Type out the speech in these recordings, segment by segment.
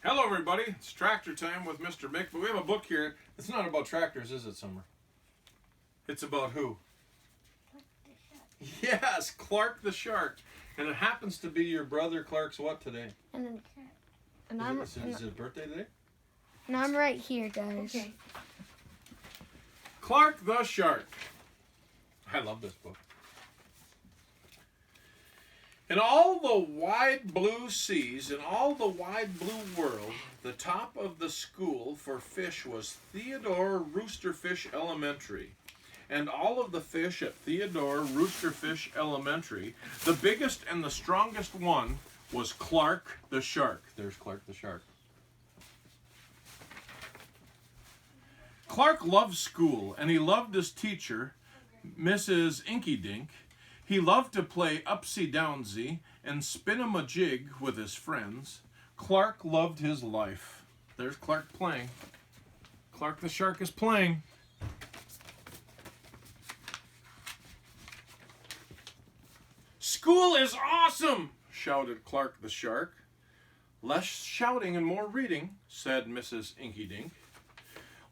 Hello, everybody. It's tractor time with Mr. Mick, but we have a book here. It's not about tractors, is it, Summer? It's about who? Yes, Clark the Shark. And it happens to be your brother Clark's what today? Is it his birthday today? And I'm right here, guys. Okay. Clark the Shark. I love this book. In all the wide blue seas, in all the wide blue world, the top of the school for fish was Theodore Roosterfish Elementary. And all of the fish at Theodore Roosterfish Elementary, the biggest and the strongest one was Clark the Shark. There's Clark the Shark. Clark loved school, and he loved his teacher, Mrs. Inky Dink. He loved to play upsy-downsy and spin-a-majig with his friends. Clark loved his life. There's Clark playing. Clark the Shark is playing. School is awesome, shouted Clark the Shark. Less shouting and more reading, said Mrs. Inky Dink.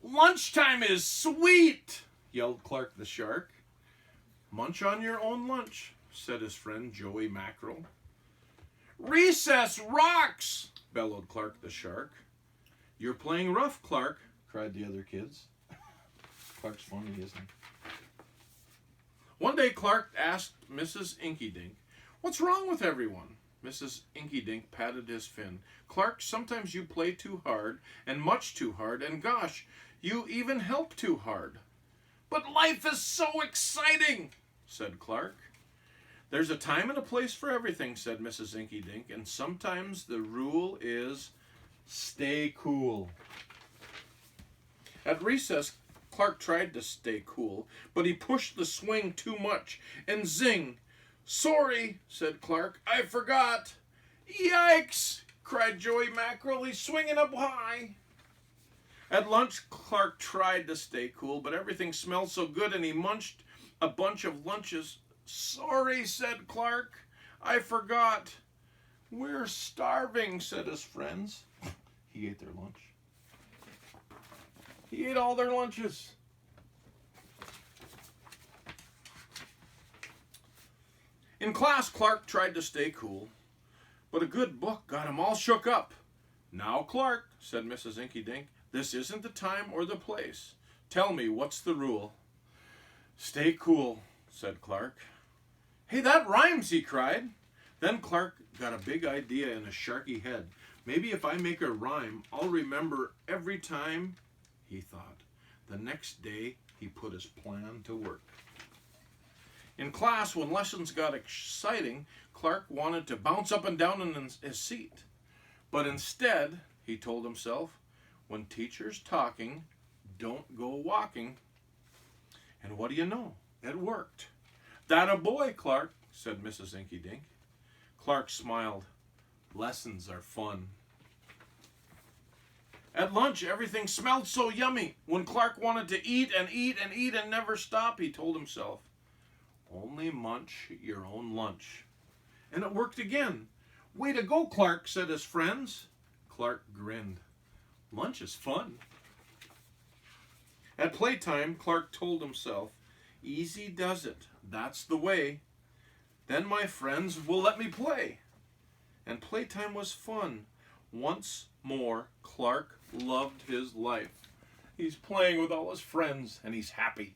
Lunchtime is sweet, yelled Clark the Shark. Munch on your own lunch, said his friend Joey Mackerel. Recess rocks, bellowed Clark the Shark. You're playing rough, Clark, cried the other kids. Clark's funny, isn't he? One day Clark asked Mrs. Inky Dink, "What's wrong with everyone?" Mrs. Inky Dink patted his fin. "Clark, sometimes you play too hard, and much too hard, and gosh, you even help too hard." "But life is so exciting," said Clark. "There's a time and a place for everything," said Mrs. Inky Dink, "and sometimes the rule is stay cool." At recess, Clark tried to stay cool, but he pushed the swing too much, and zing! "Sorry," said Clark, "I forgot." "Yikes!" cried Joey Mackerel, "he's swinging up high." At lunch, Clark tried to stay cool, but everything smelled so good and he munched a bunch of lunches. "Sorry," said Clark, "I forgot." "We're starving," said his friends. He ate their lunch. He ate all their lunches. In class, Clark tried to stay cool, but a good book got him all shook up. "Now, Clark," said Mrs. Inky Dink, "this isn't the time or the place. Tell me, what's the rule?" "Stay cool," said Clark. "Hey, that rhymes," he cried. Then Clark got a big idea in his sharky head. "Maybe if I make a rhyme, I'll remember every time," he thought. The next day, he put his plan to work. In class, when lessons got exciting, Clark wanted to bounce up and down in his seat. But instead, he told himself, when teacher's talking, don't go walking. And what do you know? It worked. "That a boy, Clark," said Mrs. Inky Dink. Clark smiled. Lessons are fun. At lunch, everything smelled so yummy. When Clark wanted to eat and eat and eat and never stop, he told himself, only munch your own lunch. And it worked again. "Way to go, Clark," said his friends. Clark grinned. Lunch is fun. At playtime, Clark told himself, easy does it, that's the way. Then my friends will let me play. And playtime was fun. Once more, Clark loved his life. He's playing with all his friends, and he's happy.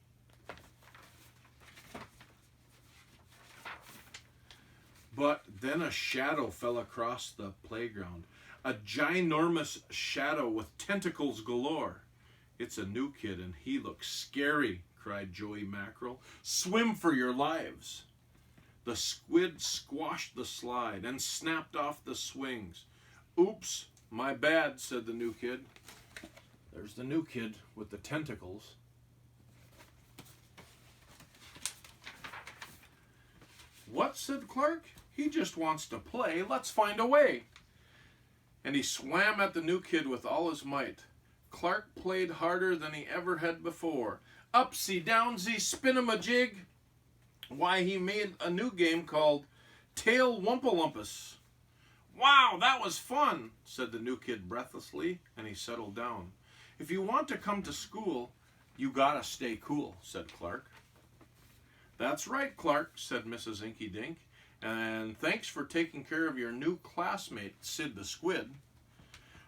But then a shadow fell across the playground. A ginormous shadow with tentacles galore. "It's a new kid and he looks scary," cried Joey Mackerel. "Swim for your lives." The squid squashed the slide and snapped off the swings. "Oops, my bad," said the new kid. There's the new kid with the tentacles. "What?" said Clark. "He just wants to play. Let's find a way." And he swam at the new kid with all his might. Clark played harder than he ever had before. Upsy-downsy, spin-a-majig. Why, he made a new game called Tail Wumpalumpus. Wow, that was fun, said the new kid breathlessly, and he settled down. If you want to come to school, you gotta stay cool, said Clark. That's right, Clark, said Mrs. Inky Dink, and thanks for taking care of your new classmate, Sid the Squid.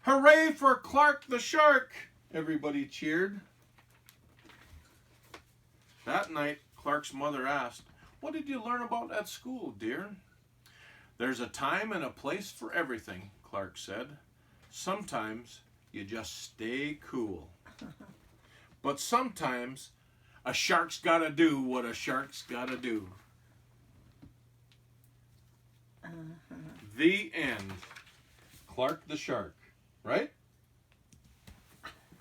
Hooray for Clark the Shark! Everybody cheered. That night, Clark's mother asked, "What did you learn about at school, dear?" "There's a time and a place for everything," Clark said. "Sometimes you just stay cool. But sometimes a shark's gotta do what a shark's gotta do." The end. Clark the Shark, right?